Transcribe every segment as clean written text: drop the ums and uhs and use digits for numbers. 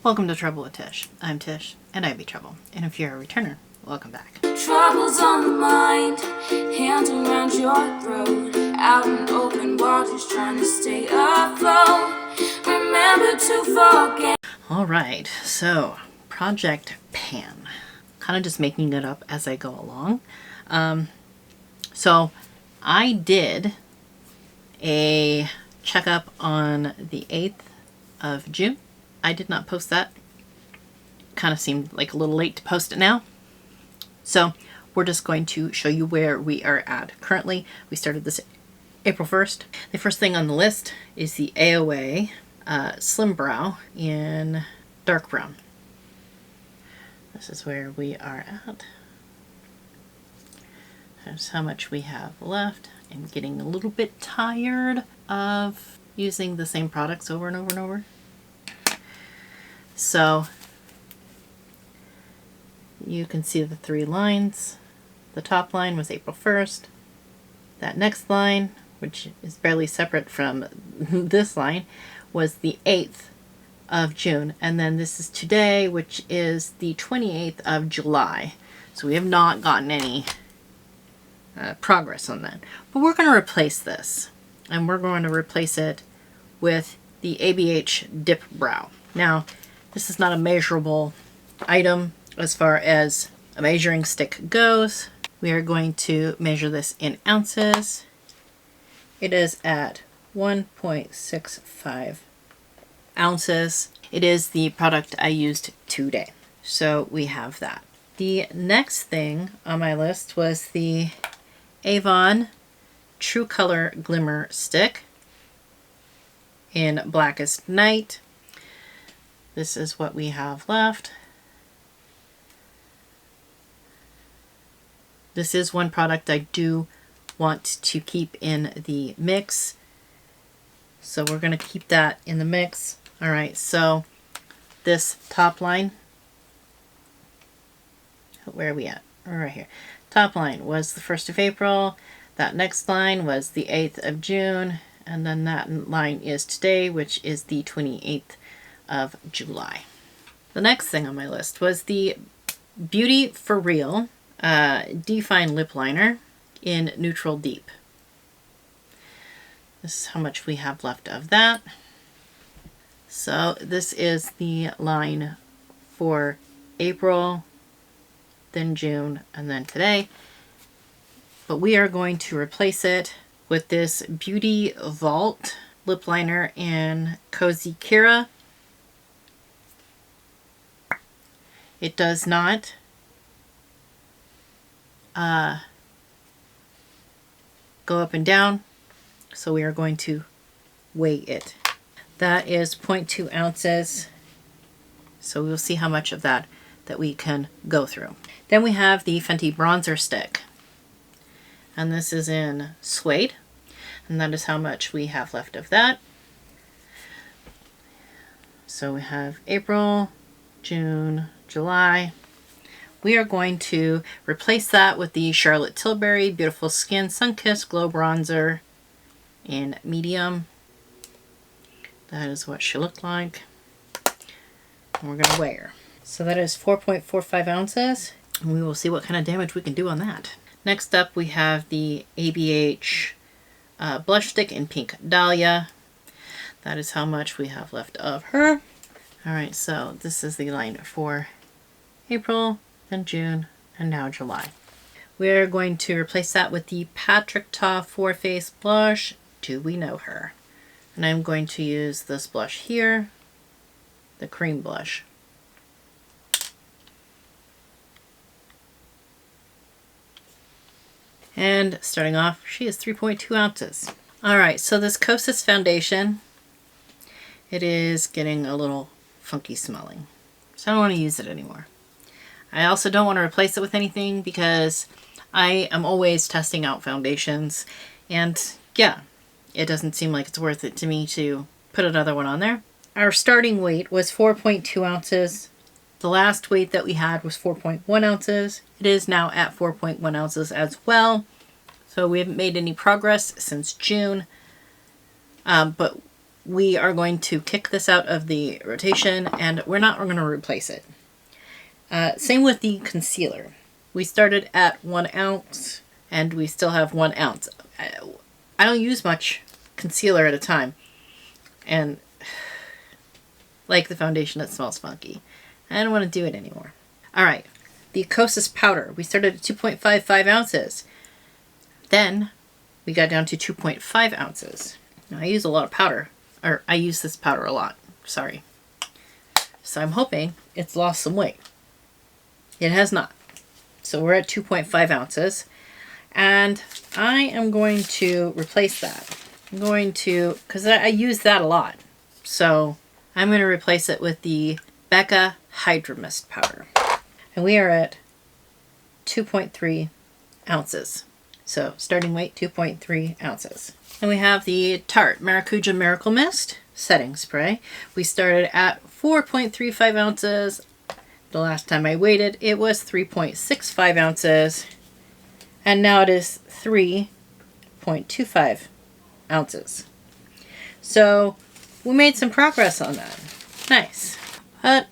Welcome to Trouble with Tish. I'm Tish, and I be Trouble. And if you're a returner, welcome back. Troubles on the mind, hands around your throat, out in open waters trying to stay afloat. Remember to forget. Alright, so Project Pan. Kind of just making it up as I go along. So I did a checkup on the 8th of June. I did not post that. Kind of seemed like a little late to post it now. So we're just going to show you where we are at currently. We started this April 1st. The first thing on the list is the AOA Slim Brow in dark brown. This is where we are at. That's how much we have left. I'm getting a little bit tired of using the same products over and over and over. So you can see the 3 lines. The top line was April 1st. That next line, which is barely separate from this line, was the 8th of June. And then this is today, which is the 28th of July. So we have not gotten any progress on that. But we're going to replace this. And we're going to replace it with the ABH Dip Brow. Now, this is not a measurable item as far as a measuring stick goes. We are going to measure this in ounces. It is at 1.65 ounces. It is the product I used today. So we have that. The next thing on my list was the Avon True Color Glimmer Stick in Blackest Night. This is what we have left. This is one product I do want to keep in the mix. So we're going to keep that in the mix. Alright, so this top line, where are we at? We're right here. Top line was the 1st of April. That next line was the 8th of June. And then that line is today, which is the 28th of July. The next thing on my list was the Beauty For Real Define Lip Liner in Neutral Deep. This is how much we have left of that. So this is the line for April, then June, and then today. But we are going to replace it with this Beauty Vault Lip Liner in Cozy Kira. It does not go up and down, so we are going to weigh it. That is 0.2 ounces, so we'll see how much of that we can go through. Then we have the Fenty Bronzer Stick, and this is in Suede, and that is how much we have left of that. So we have April, June, July. We are going to replace that with the Charlotte Tilbury Beautiful Skin Sunkissed Glow Bronzer in medium. That is what she looked like. And we're going to weigh her. So that is 4.45 ounces. And we will see what kind of damage we can do on that. Next up we have the ABH Blush Stick in Pink Dahlia. That is how much we have left of her. Alright, so this is the line for April, then June, and now July. We're going to replace that with the Patrick Ta 4-Face Blush, Do We Know Her? And I'm going to use this blush here, the cream blush. And starting off, she is 3.2 ounces. Alright, so this Kosas foundation, it is getting a little funky smelling. So I don't want to use it anymore. I also don't want to replace it with anything because I am always testing out foundations. And yeah, it doesn't seem like it's worth it to me to put another one on there. Our starting weight was 4.2 ounces. The last weight that we had was 4.1 ounces. It is now at 4.1 ounces as well. So we haven't made any progress since June. But we are going to kick this out of the rotation and we're going to replace it. Same with the concealer. We started at 1 ounce and we still have 1 ounce. I don't use much concealer at a time. And like the foundation, it smells funky. I don't want to do it anymore. All right, the Kosas powder. We started at 2.55 ounces. Then we got down to 2.5 ounces. Now I use a lot of powder, or I use this powder a lot, sorry. So I'm hoping it's lost some weight. It has not. So we're at 2.5 ounces. And I am going to replace that. I'm going to, because I use that a lot. So I'm going to replace it with the Becca Hydro Mist powder. And we are at 2.3 ounces. So starting weight, 2.3 ounces. And we have the Tarte Maracuja Miracle Mist setting spray. We started at 4.35 ounces. The last time I weighed it was 3.65 ounces. And now it is 3.25 ounces. So we made some progress on that. Nice. But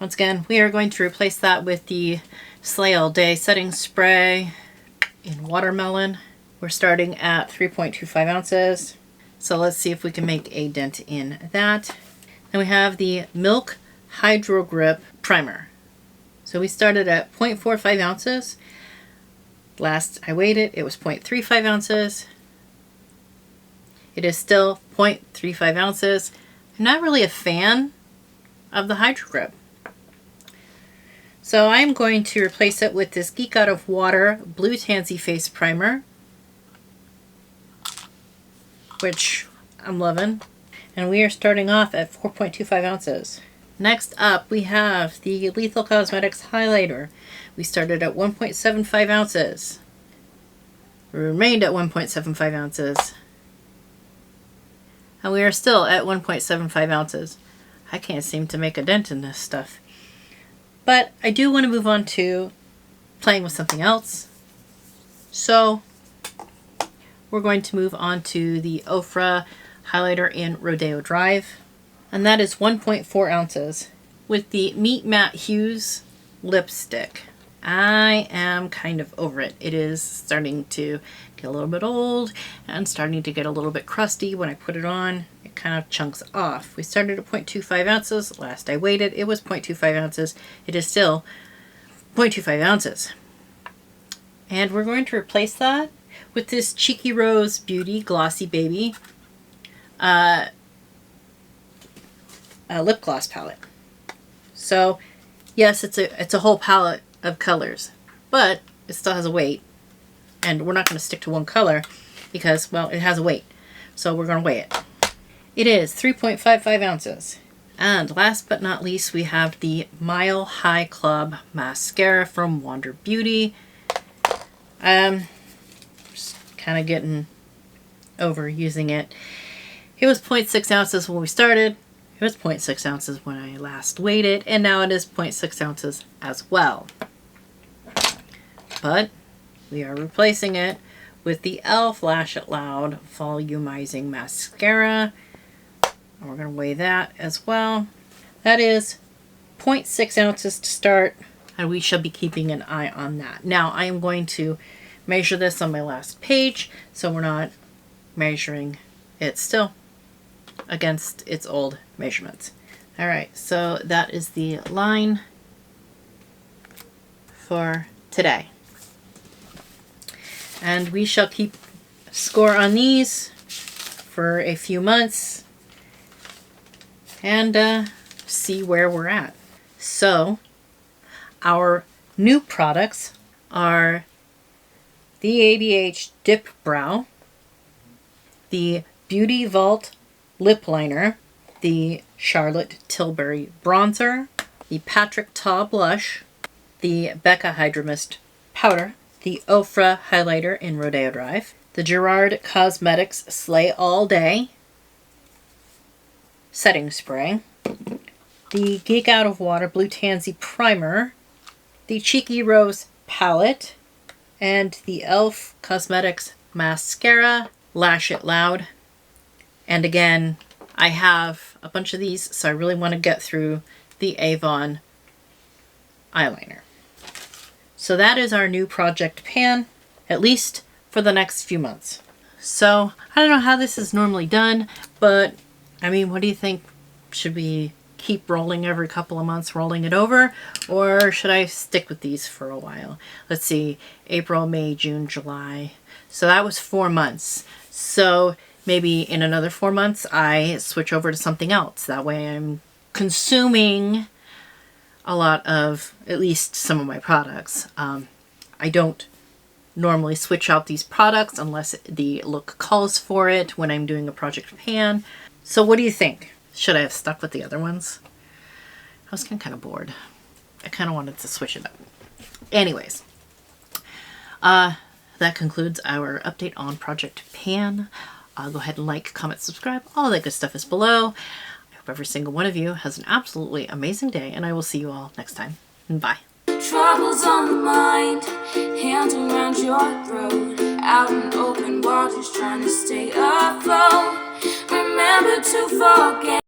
once again, we are going to replace that with the Slay All Day setting spray in Watermelon. We're starting at 3.25 ounces. So let's see if we can make a dent in that. Then we have the Milk Hydro Grip Primer. So we started at 0.45 ounces. Last I weighed it, it was 0.35 ounces. It is still 0.35 ounces. I'm not really a fan of the Hydro Grip. So I'm going to replace it with this Geek Out of Water Blue Tansy Face Primer, which I'm loving. And we are starting off at 4.25 ounces. Next up, we have the Lethal Cosmetics Highlighter. We started at 1.75 ounces. We remained at 1.75 ounces. And we are still at 1.75 ounces. I can't seem to make a dent in this stuff. But I do want to move on to playing with something else. So we're going to move on to the Ofra highlighter in Rodeo Drive. And that is 1.4 ounces with the Meet Matte Hues lipstick. I am kind of over it. It is starting to get a little bit old and starting to get a little bit crusty. When I put it on, it kind of chunks off. We started at 0.25 ounces. Last I weighed it, it was 0.25 ounces. It is still 0.25 ounces. And we're going to replace that with this Cheeky Rose Beauty Glossy Baby lip gloss palette. So yes, it's a whole palette of colors, but it still has a weight, and we're not going to stick to one color because, well, it has a weight, so we're going to weigh it. It is 3.55 ounces. And last but not least, we have the Mile High Club mascara from Wander Beauty. Just kind of getting over using it. It was 0.6 ounces when we started. It was 0.6 ounces when I last weighed it, and now it is 0.6 ounces as well. But we are replacing it with the e.l.f. Lash It Loud Volumizing Mascara. And we're going to weigh that as well. That is 0.6 ounces to start, and we shall be keeping an eye on that. Now, I am going to measure this on my last page, so we're not measuring it still against its old measurements. All right, so that is the line for today. And we shall keep score on these for a few months and see where we're at. So our new products are the ABH Dip Brow, the Beauty Vault Lip Liner, the Charlotte Tilbury Bronzer, the Patrick Ta Blush, the Becca Hydro Mist Powder, the Ofra Highlighter in Rodeo Drive, the Gerard Cosmetics Slay All Day Setting Spray, the Geek Out of Water Blue Tansy Primer, the Cheeky Rose Palette, and the e.l.f. Cosmetics Mascara, Lash It Loud. And again, I have a bunch of these, so I really want to get through the Avon eyeliner. So that is our new project pan, at least for the next few months. So I don't know how this is normally done, but I mean, what do you think? Should we keep rolling every couple of months, rolling it over, or should I stick with these for a while? Let's see, April, May, June, July. So that was 4 months. So maybe in another 4 months, I switch over to something else. That way I'm consuming a lot of at least some of my products. I don't normally switch out these products unless the look calls for it when I'm doing a project pan. So what do you think? Should I have stuck with the other ones? I was kind of bored. I kind of wanted to switch it up. Anyways, that concludes our update on Project Pan. Go ahead and like, comment, subscribe. All that good stuff is below. I hope every single one of you has an absolutely amazing day, and I will see you all next time. Bye. Troubles on the mind, hands around your throat, out in open waters trying to stay afloat. Remember to forget.